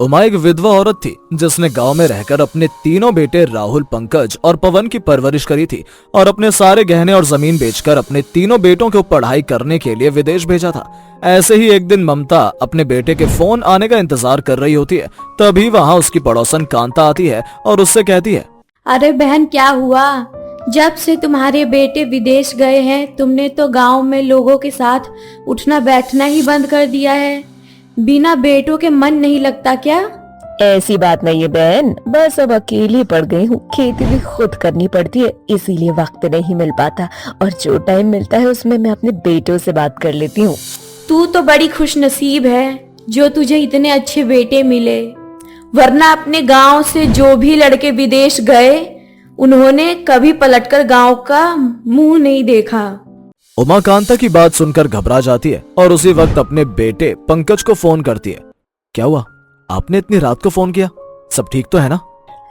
उमा एक विधवा औरत थी जिसने गांव में रहकर अपने तीनों बेटे राहुल, पंकज और पवन की परवरिश करी थी और अपने सारे गहने और जमीन बेचकर अपने तीनों बेटों को पढ़ाई करने के लिए विदेश भेजा था। ऐसे ही एक दिन ममता अपने बेटे के फोन आने का इंतजार कर रही होती है। तभी वहां उसकी पड़ोसन कांता आती है और उससे कहती है, अरे बहन, क्या हुआ? जब से तुम्हारे बेटे विदेश गए हैं तुमने तो गांव में लोगों के साथ उठना बैठना ही बंद कर दिया है। बिना बेटों के मन नहीं लगता क्या? ऐसी बात नहीं है बहन, बस अब अकेली पड़ गई हूँ। खेती भी खुद करनी पड़ती है, इसीलिए वक्त नहीं मिल पाता और जो टाइम मिलता है उसमें मैं अपने बेटों से बात कर लेती हूँ। तू तो बड़ी खुशनसीब है जो तुझे इतने अच्छे बेटे मिले, वरना अपने गांव से जो भी लड़के विदेश गए उन्होंने कभी पलटकर गांव का मुंह नहीं देखा। उमा कांता की बात सुनकर घबरा जाती है और उसी वक्त अपने बेटे पंकज को फोन करती है। क्या हुआ, आपने इतनी रात को फोन किया? सब ठीक तो है ना?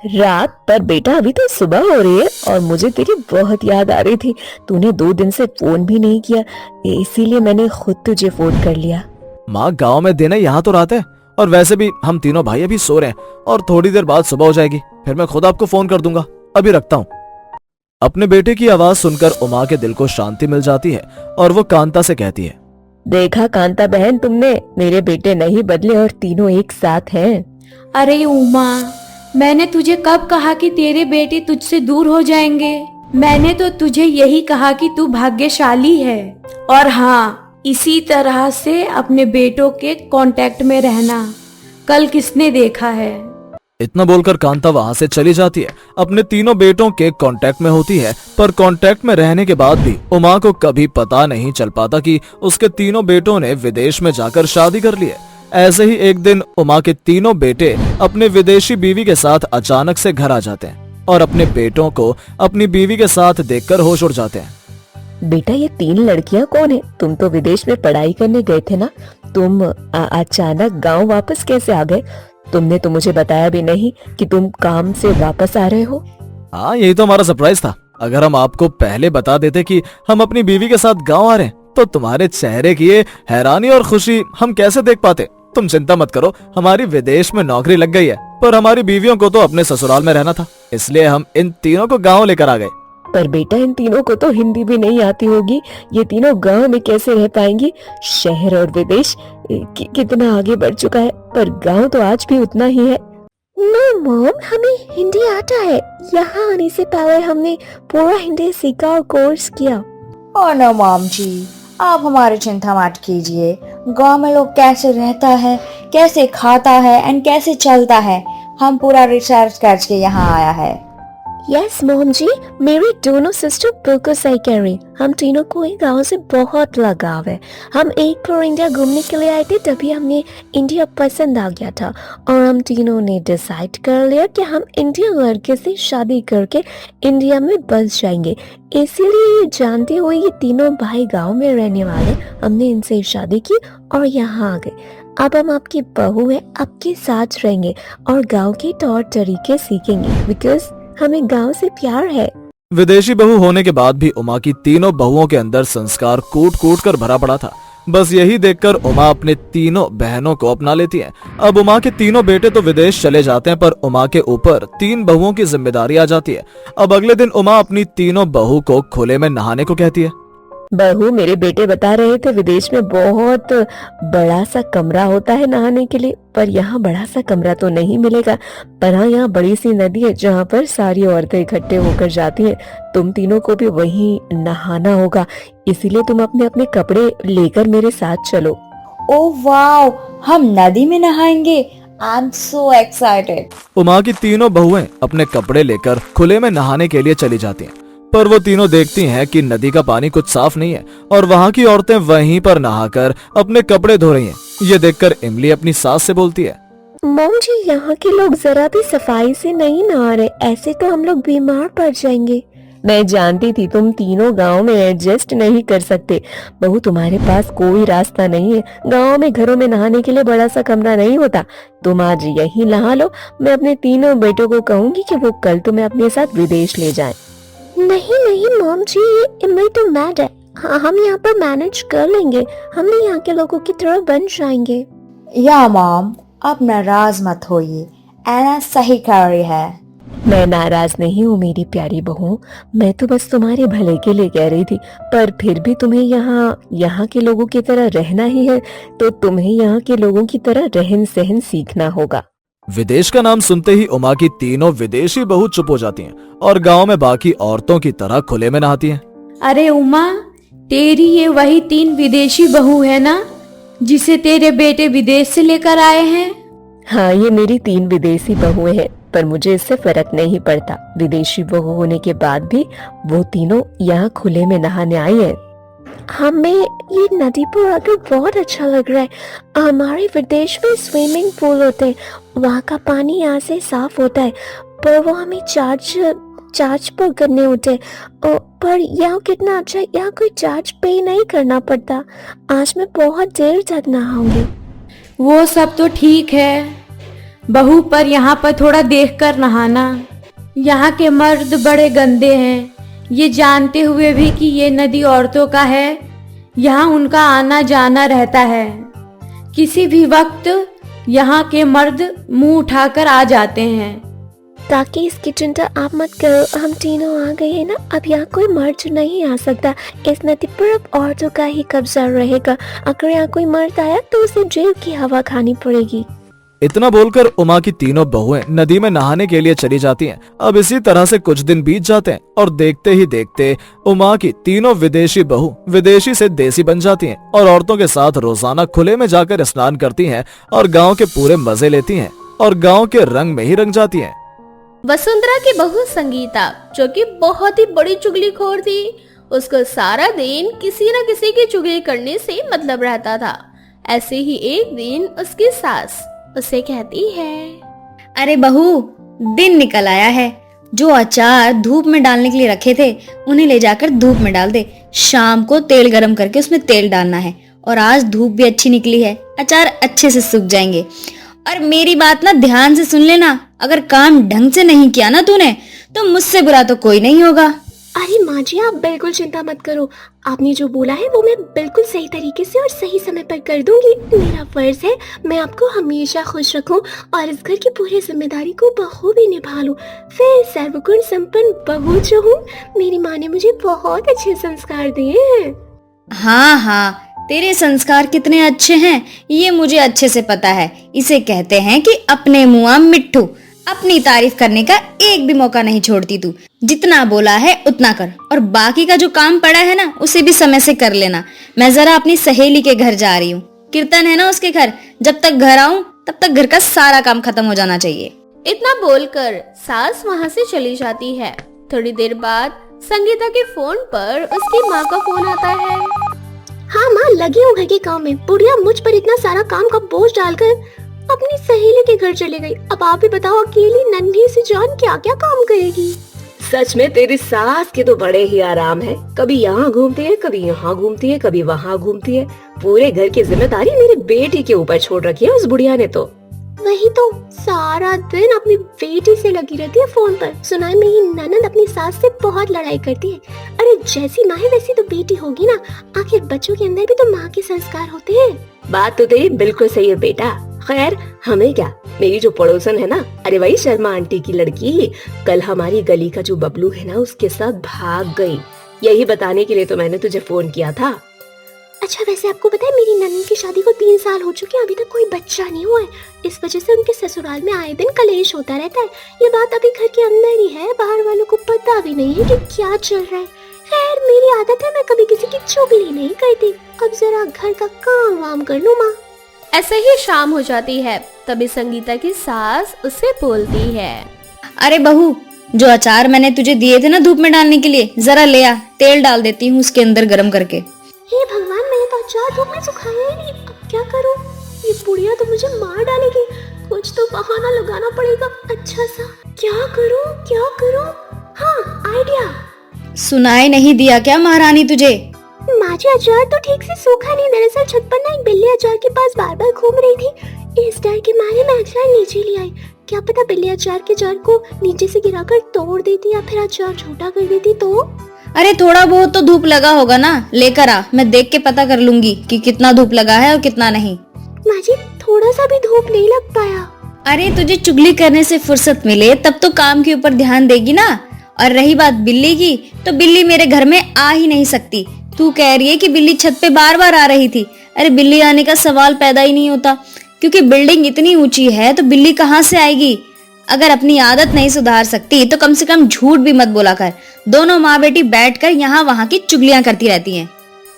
रात पर बेटा, अभी तो सुबह हो रही है और मुझे तेरी बहुत याद आ रही थी। तूने 2 दिन से फोन भी नहीं किया, इसीलिए मैंने खुद तुझे फोन कर लिया। माँ, गांव में दिन है, यहाँ तो रात है और वैसे भी हम तीनों भाई अभी सो रहे हैं और थोड़ी देर बाद सुबह हो जाएगी, फिर मैं खुद आपको फोन कर दूंगा। अभी रखता हूँ। अपने बेटे की आवाज सुनकर उमा के दिल को शांति मिल जाती है और वो कांता से कहती है, देखा कांता बहन, तुमने मेरे बेटे नहीं बदले और तीनों एक साथ हैं। अरे उमा, मैंने तुझे कब कहा कि तेरे बेटे तुझसे दूर हो जाएंगे? मैंने तो तुझे यही कहा कि तू भाग्यशाली है। और हाँ, इसी तरह से अपने बेटों के कांटेक्ट में रहना। कल किसने देखा है? इतना बोलकर कांता वहां से चली जाती है। अपने तीनों बेटों के कांटेक्ट में होती है, पर कांटेक्ट में रहने के बाद भी उमा को कभी पता नहीं चल पाता कि उसके तीनों बेटों ने विदेश में जाकर शादी कर ली है। ऐसे ही एक दिन उमा के तीनों बेटे अपने विदेशी बीवी के साथ अचानक से घर आ जाते हैं और अपने बेटों को अपनी बीवी के साथ देखकर होश उड़ जाते हैं। बेटा, ये 3 लड़कियां कौन है? तुम तो विदेश में पढ़ाई करने गए थे ना, तुम अचानक गांव वापस कैसे आ गए? तुमने तो मुझे बताया भी नहीं कि तुम काम से वापस आ रहे हो। हाँ, यही तो हमारा सरप्राइज था। अगर हम आपको पहले बता देते कि हम अपनी बीवी के साथ गांव आ रहे हैं तो तुम्हारे चेहरे की ये हैरानी और खुशी हम कैसे देख पाते। तुम चिंता मत करो, हमारी विदेश में नौकरी लग गई है, पर हमारी बीवियों को तो अपने ससुराल में रहना था, इसलिए हम इन तीनों को गाँव लेकर आ गए। पर बेटा, इन तीनों को तो हिंदी भी नहीं आती होगी, ये तीनों गांव में कैसे रह पाएंगी? शहर और विदेश कितना आगे बढ़ चुका है, पर गांव तो आज भी उतना ही है। नो मॉम, हमें हिंदी आता है। यहाँ आने से पहले हमने पूरा हिंदी सीखा और कोर्स किया। और नो मॉम जी, आप हमारी चिंता मत कीजिए। गांव में लोग कैसे रहता है, कैसे खाता है एंड कैसे चलता है, हम पूरा रिसर्च करके यहाँ आया है। यस मोम जी, मेरी दोनों सिस्टर बिल्कुल सही कह रही। हम तीनों को एक गाँव से बहुत लगाव है। हम एक बार इंडिया घूमने के लिए आए थे, तभी हमने इंडिया पसंद आ गया था और हम तीनों ने डिसाइड कर लिया कि हम इंडियन लड़के से शादी करके इंडिया में बस जाएंगे। इसीलिए ये जानते हुए ये तीनों भाई गाँव में रहने वाले, हमने इनसे शादी की और यहाँ आ गए। अब हम आपकी बहू है, आपके साथ रहेंगे और गाँव के तौर तरीके सीखेंगे, बिकॉज हमें गांव से प्यार है। विदेशी बहू होने के बाद भी उमा की तीनों बहुओं के अंदर संस्कार कूट कूट कर भरा पड़ा था। बस यही देखकर उमा अपने तीनों बहनों को अपना लेती है। अब उमा के तीनों बेटे तो विदेश चले जाते हैं, पर उमा के ऊपर 3 बहुओं की जिम्मेदारी आ जाती है। अब अगले दिन उमा अपनी तीनों बहू को खुले में नहाने को कहती है। बहू, मेरे बेटे बता रहे थे विदेश में बहुत बड़ा सा कमरा होता है नहाने के लिए, पर यहाँ बड़ा सा कमरा तो नहीं मिलेगा, पर हाँ यहाँ बड़ी सी नदी है जहाँ पर सारी औरतें इकट्ठे होकर जाती हैं। तुम तीनों को भी वहीं नहाना होगा, इसीलिए तुम अपने अपने कपड़े लेकर मेरे साथ चलो। ओह वाओ, हम नदी में नहाएंगे। I am so excited. Uma की तीनों बहुएं अपने कपड़े लेकर खुले में नहाने के लिए चली जाती हैं, पर वो तीनों देखती हैं कि नदी का पानी कुछ साफ नहीं है और वहाँ की औरतें वहीं पर नहाकर अपने कपड़े धो रही हैं। ये देखकर इमली अपनी सास से बोलती है, मॉम जी, यहाँ के लोग जरा भी सफाई से नहीं नहा रहे, ऐसे तो हम लोग बीमार पड़ जाएंगे। मैं जानती थी तुम तीनों गांव में एडजस्ट नहीं कर सकते। बहू, तुम्हारे पास कोई रास्ता नहीं है। गांव में घरों में नहाने के लिए बड़ा सा कमरा नहीं होता। तुम आज यहीं नहा लो। मैं अपने तीनों बेटों को कहूंगी कि वो कल तुम्हें अपने साथ विदेश ले जाएं। नहीं नहीं मॉम जी, ये इमली तो मैड है। हाँ, हम यहाँ पर मैनेज कर लेंगे। हम भी यहाँ के लोगों की तरह बन जाएंगे। या मॉम, आप नाराज मत होइए, ऐना सही कह रही है। मैं नाराज नहीं हूँ मेरी प्यारी बहू, मैं तो बस तुम्हारे भले के लिए कह रही थी। पर फिर भी तुम्हें यहाँ के लोगों की तरह रहना ही है, तो तुम्हें यहाँ के लोगों की तरह रहन सहन सीखना होगा। विदेश का नाम सुनते ही उमा की तीनों विदेशी बहू चुप हो जाती हैं और गांव में बाकी औरतों की तरह खुले में नहाती हैं। अरे उमा, तेरी ये वही 3 विदेशी बहू है ना, जिसे तेरे बेटे विदेश से लेकर आए हैं? हाँ, ये मेरी 3 विदेशी बहुएं हैं, पर मुझे इससे फर्क नहीं पड़ता। विदेशी बहू होने के बाद भी वो तीनों यहाँ खुले में नहाने आई हैं। हमें ये नदी पर आकर बहुत अच्छा लग रहा है। हमारे विदेश में स्विमिंग पूल होते हैं, वहाँ का पानी यहाँ से साफ होता है, पर वो हमें चार्ज पर करने होते हैं। पर यहाँ कितना अच्छा है, यहाँ कोई चार्ज पे नहीं करना पड़ता। आज मैं बहुत देर तक नहाऊंगी। वो सब तो ठीक है बहू, पर यहाँ पर थोड़ा देख कर नहाना। यहाँ के मर्द बड़े गंदे हैं, ये जानते हुए भी कि ये नदी औरतों का है। यहाँ उनका आना जाना रहता है, किसी भी वक्त यहाँ के मर्द मुंह उठाकर आ जाते हैं। ताकि इसकी चिंता आप मत करो, हम तीनों आ गए हैं ना, अब यहाँ कोई मर्द नहीं आ सकता। इस नदी पर अब औरतों का ही कब्जा रहेगा। अगर यहाँ कोई मर्द आया तो उसे जेल की हवा खानी पड़ेगी। इतना बोलकर उमा की तीनों बहुएं नदी में नहाने के लिए चली जाती हैं। अब इसी तरह से कुछ दिन बीत जाते हैं और देखते ही देखते उमा की तीनों विदेशी बहू विदेशी से देसी बन जाती हैं और औरतों के साथ रोजाना खुले में जाकर स्नान करती हैं और गांव के पूरे मजे लेती हैं और गांव के रंग में ही रंग जाती हैं। वसुंधरा की बहू संगीता, जो कि बहुत ही बड़ी चुगलीखोर थी, उसको सारा दिन किसी न किसी की चुगली करने से मतलब रहता था। ऐसे ही एक दिन उसकी सास उसे कहती है, अरे बहू, दिन निकल आया है, जो अचार धूप में डालने के लिए रखे थे उन्हें ले जाकर धूप में डाल दे। शाम को तेल गरम करके उसमें तेल डालना है, और आज धूप भी अच्छी निकली है, अचार अच्छे से सूख जाएंगे। और मेरी बात ना ध्यान से सुन लेना, अगर काम ढंग से नहीं किया ना तूने, तो मुझसे बुरा तो कोई नहीं होगा। अरे माँ जी, आप बिल्कुल चिंता मत करो। आपने जो बोला है वो मैं बिल्कुल सही तरीके से और सही समय पर कर दूंगी। मेरा फर्ज है मैं आपको हमेशा खुश रखूं और इस घर की पूरी जिम्मेदारी को बखूबी निभा लूं। फिर सर्वगुण संपन्न बहू जो हूँ, मेरी माँ ने मुझे बहुत अच्छे संस्कार दिए हैं। हाँ हाँ, तेरे संस्कार कितने अच्छे हैं ये मुझे अच्छे से पता है। इसे कहते हैं कि अपने मुआ मिट्ठू। अपनी तारीफ करने का एक भी मौका नहीं छोड़ती तू। जितना बोला है उतना कर, और बाकी का जो काम पड़ा है ना उसे भी समय से कर लेना। मैं जरा अपनी सहेली के घर जा रही हूँ, कीर्तन है ना उसके घर। जब तक घर आऊँ तब तक घर का सारा काम खत्म हो जाना चाहिए। इतना बोलकर सास वहाँ से चली जाती है। थोड़ी देर बाद संगीता के फोन पर उसकी माँ का फोन आता है। हाँ माँ, लगी हूँ घर के काम में। बुढ़िया मुझ पर इतना सारा काम का बोझ डालकर अपनी सहेली के घर चले गई। अब आप ही बताओ, अकेली नन्ही सी जान क्या क्या काम करेगी। सच में तेरी सास के तो बड़े ही आराम है। कभी यहाँ घूमती है, कभी यहाँ घूमती है, कभी वहाँ घूमती है। पूरे घर की जिम्मेदारी मेरी बेटी के ऊपर छोड़ रखी है उस बुढ़िया ने तो। वही तो, सारा दिन अपनी बेटी से लगी रहती है फोन पर। सुना है मेरी ननद अपनी सास से बहुत लड़ाई करती है। अरे जैसी माँ है वैसी तो बेटी होगी ना, आखिर बच्चों के अंदर भी तो माँ के संस्कार होते हैं। बात तो तेरी बिल्कुल सही है बेटा। खैर हमें क्या, मेरी जो पड़ोसन है ना, अरे वही शर्मा आंटी की लड़की, कल हमारी गली का जो बबलू है ना उसके साथ भाग गई। यही बताने के लिए तो मैंने तुझे फोन किया था। अच्छा, वैसे आपको पता है मेरी ननद की शादी को 3 साल हो चुके हैं, अभी तक कोई बच्चा नहीं हुआ है। इस वजह से उनके ससुराल में आए दिन कलेश होता रहता है। ये बात अभी घर के अंदर ही है, बाहर वालों को पता भी नहीं है कि क्या चल रहा है। खैर मेरी आदत है, मैं कभी किसी की चुगली नहीं करती। अब जरा घर का काम वाम कर लूं माँ। ऐसे ही शाम हो जाती है। तभी संगीता की सास उससे बोलती है, अरे बहू, जो अचार मैंने तुझे दिए थे ना धूप में डालने के लिए, जरा ले आ, तेल डाल देती हूँ उसके अंदर गरम करके। हे भगवान, मैंने तो अचार धूप में सुखाया ही नहीं। अब क्या करूं? ये बुढ़िया तो मुझे मार डालेगी। कुछ तो बहाना लगाना पड़ेगा अच्छा सा। क्या करूं? हाँ, आइडिया। सुनाई नहीं दिया क्या महारानी तुझे? माँ जी, अचार तो ठीक से सूखा नहीं। दरअसल छत पर ना एक बिल्ली अचार के पास बार बार घूम रही थी। इस डर के मारे मैं अचार नीचे ले आई। क्या पता बिल्ली अचार के जार को नीचे से गिराकर तोड़ देती या फिर अचार छोटा कर देती तो। अरे थोड़ा बहुत तो धूप लगा होगा ना, लेकर आ, मैं देख के पता कर लूंगी कि कितना धूप लगा है और कितना नहीं। माँ जी थोड़ा सा भी धूप नहीं लग पाया। अरे तुझे चुगली करने से फुर्सत मिले तब तो काम के ऊपर ध्यान देगी ना। और रही बात बिल्ली की, तो बिल्ली मेरे घर में आ ही नहीं सकती। तू कह रही है कि बिल्ली छत पे बार बार आ रही थी। अरे बिल्ली आने का सवाल पैदा ही नहीं होता, क्योंकि बिल्डिंग इतनी ऊंची है तो बिल्ली कहाँ से आएगी। अगर अपनी आदत नहीं सुधार सकती तो कम से कम झूठ भी मत बोला कर। दोनों माँ बेटी बैठकर यहाँ वहाँ की चुगलियाँ करती रहती हैं।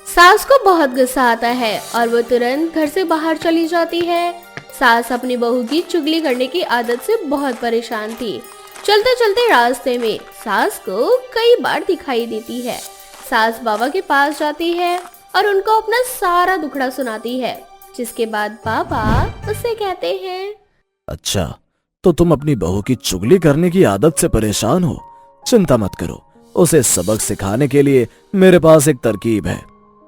सास को बहुत गुस्सा आता है और वो तुरंत घर से बाहर चली जाती है। सास अपनी बहू की चुगली करने की आदत से बहुत परेशान थी। चलते चलते रास्ते में सास को कई बार दिखाई देती है। सास बाबा के पास जाती है और उनको अपना सारा दुखड़ा सुनाती है, जिसके बाद बाबा उससे कहते हैं, अच्छा, तो तुम अपनी बहू की चुगली करने की आदत से परेशान हो। चिंता मत करो, उसे सबक सिखाने के लिए मेरे पास एक तरकीब है।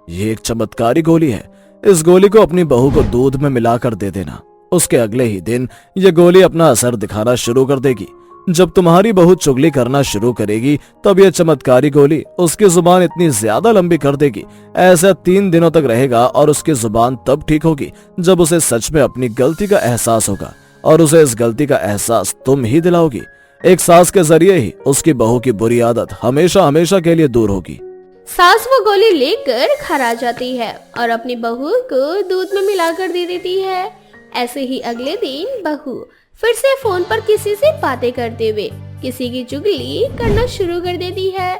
ये एक चमत्कारी गोली है। इस गोली को अपनी बहू को दूध में मिलाकर दे देना। उसके अगले ही दिन ये गोली अपना असर दिखाना शुरू कर देगी। जब तुम्हारी बहू चुगली करना शुरू करेगी तब यह चमत्कारी गोली उसकी जुबान इतनी ज्यादा लंबी कर देगी। ऐसा 3 दिनों तक रहेगा और उसकी जुबान तब ठीक होगी जब उसे सच में अपनी गलती का एहसास होगा, और उसे इस गलती का एहसास तुम ही दिलाओगी। एक सास के जरिए ही उसकी बहू की बुरी आदत हमेशा हमेशा के लिए दूर होगी। सास वो गोली लेकर घर आ जाती है और अपनी बहू को दूध में मिलाकर दे देती है। ऐसे ही अगले दिन बहू फिर से फोन पर किसी से बातें करते हुए किसी की चुगली करना शुरू कर देती है।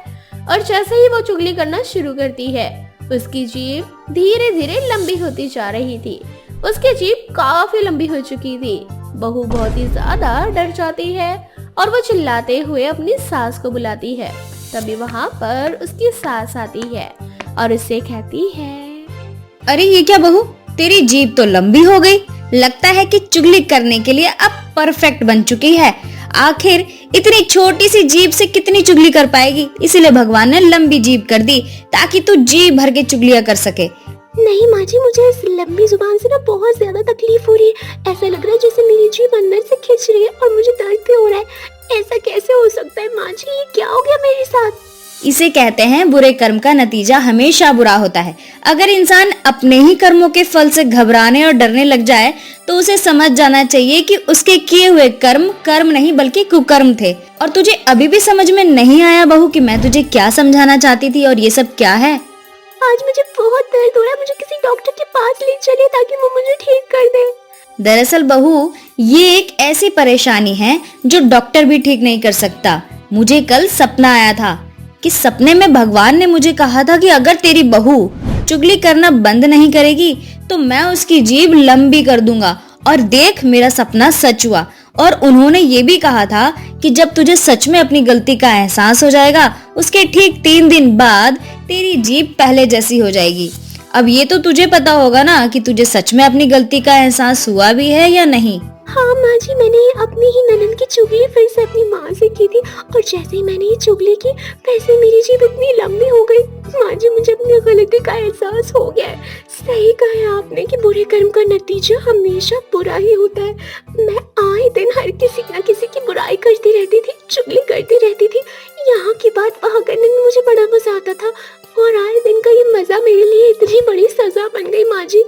और जैसे ही वो चुगली करना शुरू करती है, उसकी जीभ धीरे धीरे लंबी होती जा रही थी। उसकी जीभ काफी लंबी हो चुकी थी। बहू बहुत ही ज्यादा डर जाती है और वो चिल्लाते हुए अपनी सास को बुलाती है। तभी वहाँ पर उसकी सास आती है और उससे कहती है, अरे ये क्या बहू, तेरी जीभ तो लंबी हो गई। लगता है कि चुगली करने के लिए अब परफेक्ट बन चुकी है। आखिर इतनी छोटी सी जीभ से कितनी चुगली कर पाएगी, इसीलिए भगवान ने लंबी जीभ कर दी ताकि तू जी भर के चुगलियां कर सके। नहीं माँ जी, मुझे इस लंबी जुबान से ना बहुत ज्यादा तकलीफ हो रही है। ऐसा लग रहा है जैसे मेरी जीभ अंदर से खिंच रही है और मुझे दर्द भी हो रहा है। ऐसा कैसे हो सकता है माँ जी, ये क्या हो गया मेरे साथ? इसे कहते हैं बुरे कर्म का नतीजा हमेशा बुरा होता है। अगर इंसान अपने ही कर्मों के फल से घबराने और डरने लग जाए तो उसे समझ जाना चाहिए कि उसके किए हुए कर्म कर्म नहीं बल्कि कुकर्म थे। और तुझे अभी भी समझ में नहीं आया बहू कि मैं तुझे क्या समझाना चाहती थी और ये सब क्या है? आज मुझे बहुत दर्द हो रहा है, मुझे किसी डॉक्टर के पास ले चलिए ताकि वो मुझे ठीक कर दे। दरअसल बहू, ये एक ऐसी परेशानी है जो डॉक्टर भी ठीक नहीं कर सकता। मुझे कल सपना आया था कि सपने में भगवान ने मुझे कहा था कि अगर तेरी बहू चुगली करना बंद नहीं करेगी तो मैं उसकी जीभ लंबी कर दूंगा। और देख, मेरा सपना सच हुआ। और उन्होंने ये भी कहा था कि जब तुझे सच में अपनी गलती का एहसास हो जाएगा, उसके ठीक 3 दिन बाद तेरी जीभ पहले जैसी हो जाएगी। अब ये तो तुझे पता होगा ना कि तुझे सच में अपनी गलती का एहसास हुआ भी है या नहीं। हाँ माँ जी, मैंने अपनी ही ननद की चुगली फिर से अपनी माँ से की थी और जैसे ही मैंने ये चुगली की वैसे मेरी जीभ इतनी लंबी हो गई। माँ जी, मुझे अपनी गलती का एहसास हो गया है। सही कहा है आपने कि बुरे कर्म का नतीजा हमेशा बुरा ही होता है। मैं आए दिन हर किसी न किसी की बुराई करती रहती थी, चुगली करती रहती थी। यहाँ की बात वहाँ करने में मुझे बड़ा मजा आता था और आए दिन का ये मजा मेरे लिए इतनी बड़ी सजा बन गई। माँ जी,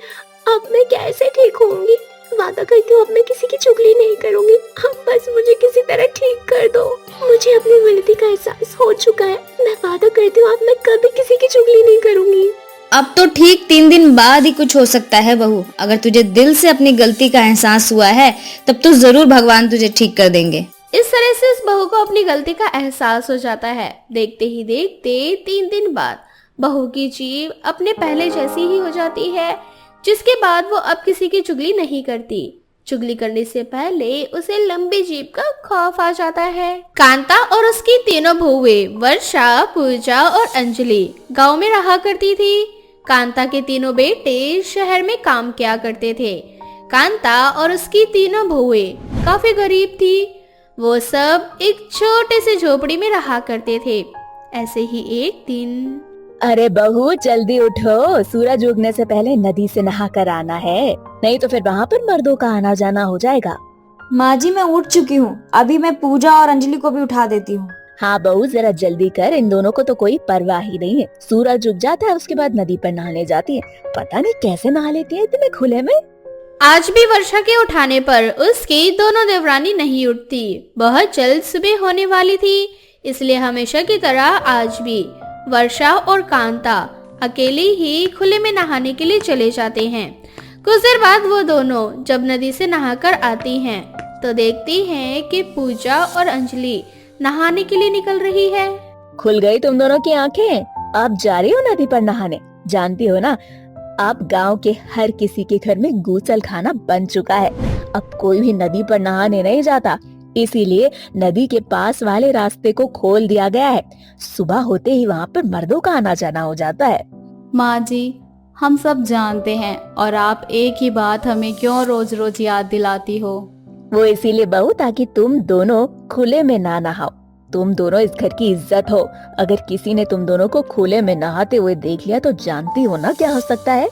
अब मैं कैसे ठीक होंगी? वादा करती हूँ अब मैं किसी की चुगली नहीं करूंगी। अब बस मुझे किसी तरह ठीक कर दो। मुझे अपनी गलती का एहसास हो चुका है। मैं वादा करती हूँ अब मैं कभी किसी की चुगली नहीं करूंगी। अब तो ठीक 3 दिन बाद ही कुछ हो सकता है बहू। अगर तुझे दिल से अपनी गलती का एहसास हुआ है तब तो जरूर भगवान तुझे ठीक कर देंगे। इस तरह से इस बहू को अपनी गलती का एहसास हो जाता है। देखते ही देखते 3 दिन बाद बहू की जीभ अपने पहले जैसी ही हो जाती है, जिसके बाद वो अब किसी की चुगली नहीं करती। चुगली करने से पहले उसे लंबी जीभ का खौफ आ जाता है। कांता और उसकी तीनों बहुएं वर्षा, पूजा और अंजलि गांव में रहा करती थी। कांता के तीनों बेटे शहर में काम किया करते थे। कांता और उसकी तीनों बहुएं काफी गरीब थी। वो सब एक छोटे से झोपड़ी में रहा करते थे। ऐसे ही एक दिन, अरे बहू जल्दी उठो, सूरज उगने से पहले नदी से नहा कर आना है, नहीं तो फिर वहाँ पर मर्दों का आना जाना हो जाएगा। माँ जी, मैं उठ चुकी हूँ। अभी मैं पूजा और अंजलि को भी उठा देती हूँ। हाँ बहू, जरा जल्दी कर, इन दोनों को तो कोई परवाह ही नहीं है। सूरज उग जाता है उसके बाद नदी पर नहाने जाती है। पता नहीं कैसे नहा लेती है इतने खुले में। आज भी वर्षा के उठाने पर उसकी दोनों देवरानी नहीं उठती। बहुत जल्द सुबह होने वाली थी, इसलिए हमेशा की तरह आज भी वर्षा और कांता अकेले ही खुले में नहाने के लिए चले जाते हैं। कुछ देर बाद वो दोनों जब नदी से नहाकर आती हैं तो देखती हैं कि पूजा और अंजलि नहाने के लिए निकल रही है। खुल गई तुम दोनों की आंखें। आप जा रही हो नदी पर नहाने। जानती हो ना, अब गांव के हर किसी के घर में गूसल खाना बन चुका है। अब कोई भी नदी पर नहाने नहीं जाता, इसीलिए नदी के पास वाले रास्ते को खोल दिया गया है। सुबह होते ही वहाँ पर मर्दों का आना जाना हो जाता है। माँ जी, हम सब जानते हैं, और आप एक ही बात हमें क्यों रोज रोज याद दिलाती हो? वो इसीलिए बहू, ताकि तुम दोनों खुले में ना नहाओ। तुम दोनों इस घर की इज्जत हो। अगर किसी ने तुम दोनों को खुले में नहाते हुए देख लिया तो जानती हो ना क्या हो सकता है।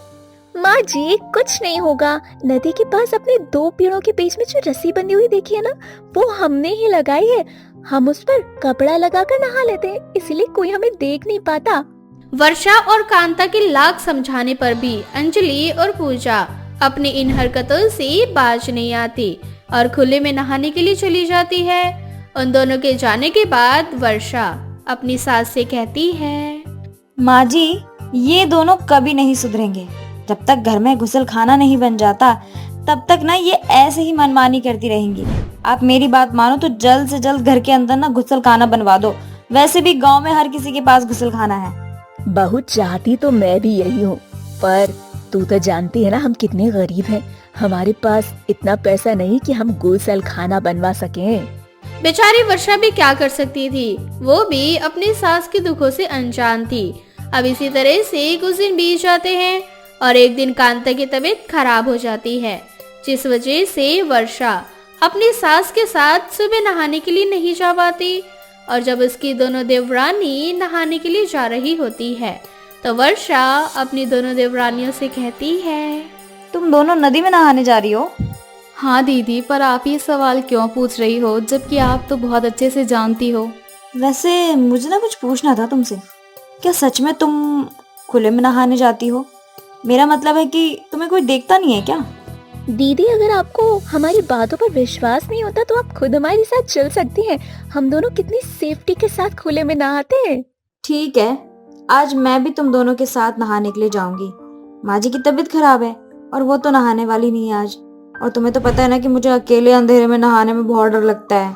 माँ जी, कुछ नहीं होगा। नदी के पास अपने 2 पेड़ों के बीच में जो रस्सी बंधी हुई देखी है ना, वो हमने ही लगाई है। हम उस पर कपड़ा लगाकर नहा लेते हैं, इसलिए कोई हमें देख नहीं पाता। वर्षा और कांता के लाख समझाने पर भी अंजलि और पूजा अपनी इन हरकतों से बाज नहीं आती और खुले में नहाने के लिए चली जाती है। उन दोनों के जाने के बाद वर्षा अपनी सास से कहती है, माँ जी, ये दोनों कभी नहीं सुधरेंगे। जब तक घर में गुसल खाना नहीं बन जाता तब तक ना ये ऐसे ही मनमानी करती रहेंगी। आप मेरी बात मानो तो जल्द से जल्द घर के अंदर ना गुसल खाना बनवा दो। वैसे भी गांव में हर किसी के पास गुसल खाना है। बहुत चाहती तो मैं भी यही हूँ, पर तू तो जानती है ना हम कितने गरीब हैं। हमारे पास इतना पैसा नहीं कि हम गुसल खाना बनवा सकें। बेचारी वर्षा भी क्या कर सकती थी, वो भी अपनी सास के दुखों से अनजान थी। अब इसी तरह से कुछ दिन बीत जाते हैं और एक दिन कांता की तबीयत खराब हो जाती है, जिस वजह से वर्षा अपनी सास के साथ सुबह नहाने के लिए नहीं जा पाती। और जब उसकी दोनों देवरानी नहाने के लिए जा रही होती है तो वर्षा अपनी दोनों देवरानियों से कहती है, तुम दोनों नदी में नहाने जा रही हो? हाँ दीदी, पर आप ये सवाल क्यों पूछ रही हो, जबकि आप तो बहुत अच्छे से जानती हो। वैसे मुझे ना कुछ पूछना था तुमसे। क्या सच में तुम खुले में नहाने जाती हो? मेरा मतलब है कि तुम्हें कोई देखता नहीं है क्या? दीदी, अगर आपको हमारी बातों पर विश्वास नहीं होता तो आप खुद हमारे साथ चल सकती हैं। हम दोनों कितनी सेफ्टी के साथ खुले में नहाते हैं। ठीक है, आज मैं भी तुम दोनों के साथ नहाने के लिए जाऊंगी। माँ जी की तबीयत खराब है और वो तो नहाने वाली नहीं है आज। और तुम्हें तो पता है ना कि मुझे अकेले अंधेरे में नहाने में बहुत डर लगता है।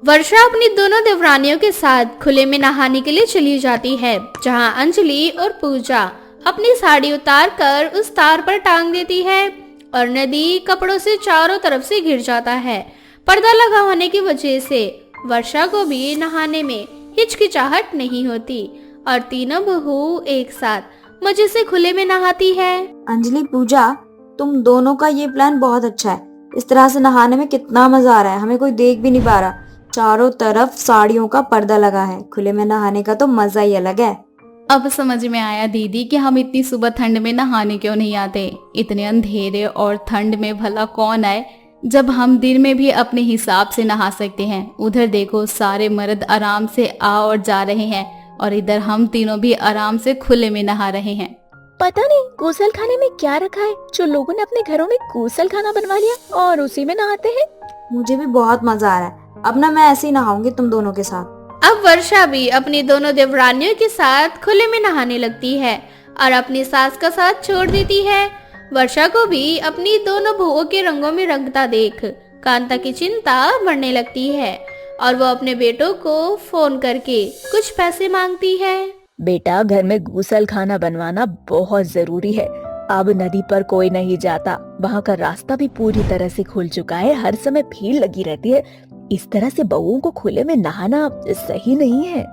वर्षा अपनी दोनों देवरानियों के साथ खुले में नहाने के लिए चली जाती है, जहां अंजलि और पूजा अपनी साड़ी उतार कर उस तार पर टांग देती है और नदी कपड़ों से चारों तरफ से घिर जाता है। पर्दा लगा होने की वजह से वर्षा को भी नहाने में हिचकिचाहट नहीं होती और तीनों बहू एक साथ मजे से खुले में नहाती है। अंजलि, पूजा, तुम दोनों का ये प्लान बहुत अच्छा है। इस तरह से नहाने में कितना मजा आ रहा है, हमें कोई देख भी नहीं पा रहा। चारों तरफ साड़ियों का पर्दा लगा है। खुले में नहाने का तो मजा ही अलग है। अब समझ में आया दीदी कि हम इतनी सुबह ठंड में नहाने क्यों नहीं आते। इतने अंधेरे और ठंड में भला कौन आए, जब हम दिन में भी अपने हिसाब से नहा सकते हैं। उधर देखो, सारे मर्द आराम से आ और जा रहे हैं और इधर हम तीनों भी आराम से खुले में नहा रहे हैं। पता नहीं गूसल खाने में क्या रखा है जो लोगों ने अपने घरों में गूसल खाना बनवा लिया और उसी में नहाते हैं। मुझे भी बहुत मजा आ रहा है। अब ना मैं ऐसे ही नहाऊंगी तुम दोनों के साथ। अब वर्षा भी अपनी दोनों देवरानियों के साथ खुले में नहाने लगती है और अपनी सास का साथ छोड़ देती है। वर्षा को भी अपनी दोनों बहुओं के रंगों में रंगता देख कांता की चिंता बढ़ने लगती है और वो अपने बेटों को फोन करके कुछ पैसे मांगती है। बेटा, घर में गूसल खाना बनवाना बहुत जरूरी है। अब नदी पर कोई नहीं जाता, वहाँ का रास्ता भी पूरी तरह से खुल चुका है। हर समय भीड़ लगी रहती है। इस तरह से बहुओं को खुले में नहाना सही नहीं है।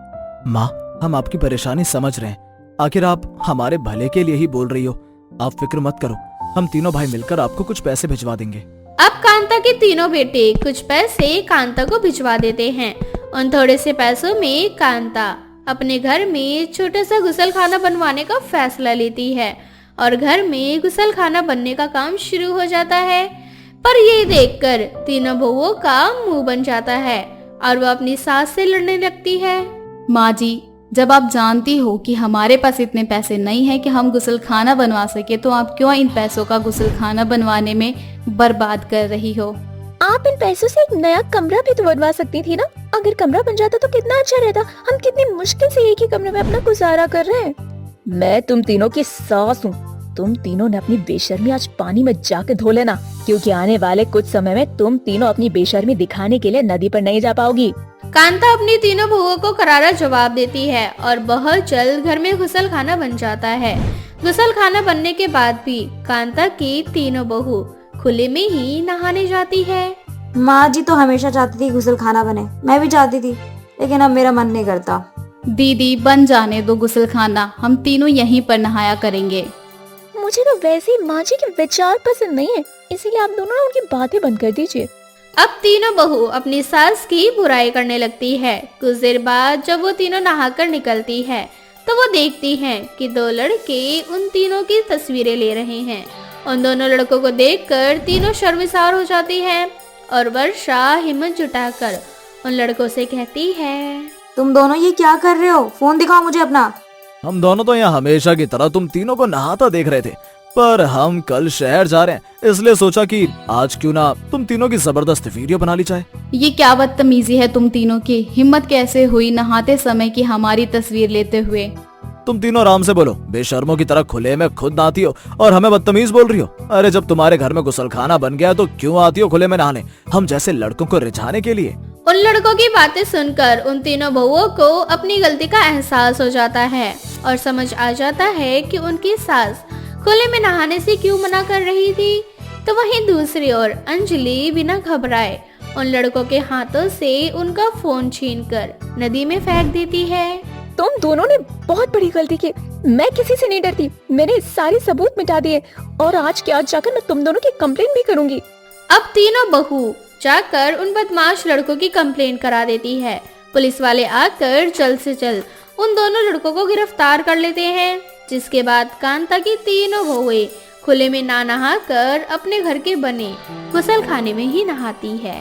माँ, हम आपकी परेशानी समझ रहे हैं। आखिर आप हमारे भले के लिए ही बोल रही हो। आप फिक्र मत करो, हम तीनों भाई मिलकर आपको कुछ पैसे भिजवा देंगे। अब कांता के तीनों बेटे कुछ पैसे कांता को भिजवा देते हैं। उन थोड़े से पैसों में कांता अपने घर में छोटा सा गुसल खाना बनवाने का फैसला लेती है और घर में गुसल खाना बनने का काम शुरू हो जाता है। पर ये देखकर तीनों बहुओं का मुंह बन जाता है और वो अपनी सास से लड़ने लगती है। माँ जी, जब आप जानती हो कि हमारे पास इतने पैसे नहीं है कि हम गुसलखाना बनवा सके, तो आप क्यों इन पैसों का गुसलखाना बनवाने में बर्बाद कर रही हो? आप इन पैसों से एक नया कमरा भी तो बनवा सकती थी ना। अगर कमरा बन जाता तो कितना अच्छा रहता। हम कितनी मुश्किल से एक ही कमरे में अपना गुजारा कर रहे हैं। मैं तुम तीनों की सास हूँ। तुम तीनों ने अपनी बेशर्मी आज पानी में जाके धो लेना, क्योंकि आने वाले कुछ समय में तुम तीनों अपनी बेशर्मी दिखाने के लिए नदी पर नहीं जा पाओगी। कांता अपनी तीनों बहुओं को करारा जवाब देती है और बहुत जल्द घर में गुसलखाना बन जाता है। गुसलखाना बनने के बाद भी कांता की तीनों बहू खुले में ही नहाने जाती है। माँ जी तो हमेशा चाहती थी गुसलखाना बने, मैं भी चाहती थी, लेकिन अब मेरा मन नहीं करता। दीदी बन जाने दो गुसलखाना, हम तीनों यहीं पर नहाया करेंगे। मुझे तो वैसे ही माँ जी के विचार पसंद नहीं है, इसीलिए आप दोनों ना उनकी बातें बंद कर दीजिए। अब तीनों बहू अपनी सास की बुराई करने लगती है। कुछ देर बाद जब वो तीनों नहाकर निकलती है तो वो देखती हैं कि दो लड़के उन तीनों की तस्वीरें ले रहे हैं। उन दोनों लड़कों को देखकर तीनों शर्मिसार हो जाती हैं और वर्षा हिम्मत जुटाकर उन लड़कों से कहती है, तुम दोनों ये क्या कर रहे हो? फोन दिखाओ मुझे अपना। हम दोनों तो यहाँ हमेशा की तरह तुम तीनों को नहाता देख रहे थे, पर हम कल शहर जा रहे हैं, इसलिए सोचा कि आज क्यों ना तुम तीनों की जबरदस्त वीडियो बना ली जाए। ये क्या बदतमीजी है तुम तीनों की? हिम्मत कैसे हुई नहाते समय की हमारी तस्वीर लेते हुए? तुम तीनों आराम से बोलो, बेशर्मों की तरह खुले में खुद नहाती हो और हमें बदतमीज बोल रही हो। अरे जब तुम्हारे घर में गुसलखाना बन गया तो क्यों आती हो खुले में नहाने, हम जैसे लड़कों को रिझाने के लिए। उन लड़कों की बातें सुनकर उन तीनों बहुओं को अपनी गलती का एहसास हो जाता है और समझ आ जाता है कि उनकी सास खुले में नहाने से क्यों मना कर रही थी। तो वहीं दूसरी ओर अंजलि बिना घबराए उन लड़कों के हाथों से उनका फोन छीनकर नदी में फेंक देती है। तुम दोनों ने बहुत बड़ी गलती की। मैं किसी से नहीं डरती। मैंने सारे सबूत मिटा दिए और आज के आज जाकर मैं तुम दोनों की कंप्लेंट भी करूंगी। अब तीनों बहू जाकर उन बदमाश लड़कों की कंप्लेंट करा देती है। पुलिस वाले आकर जल्द से जल्द उन दोनों लड़कों को गिरफ्तार कर लेते हैं, जिसके बाद कांता की तीनों बहुएं खुले में ना नहा कर अपने घर के बने गुसलखाने में ही नहाती है।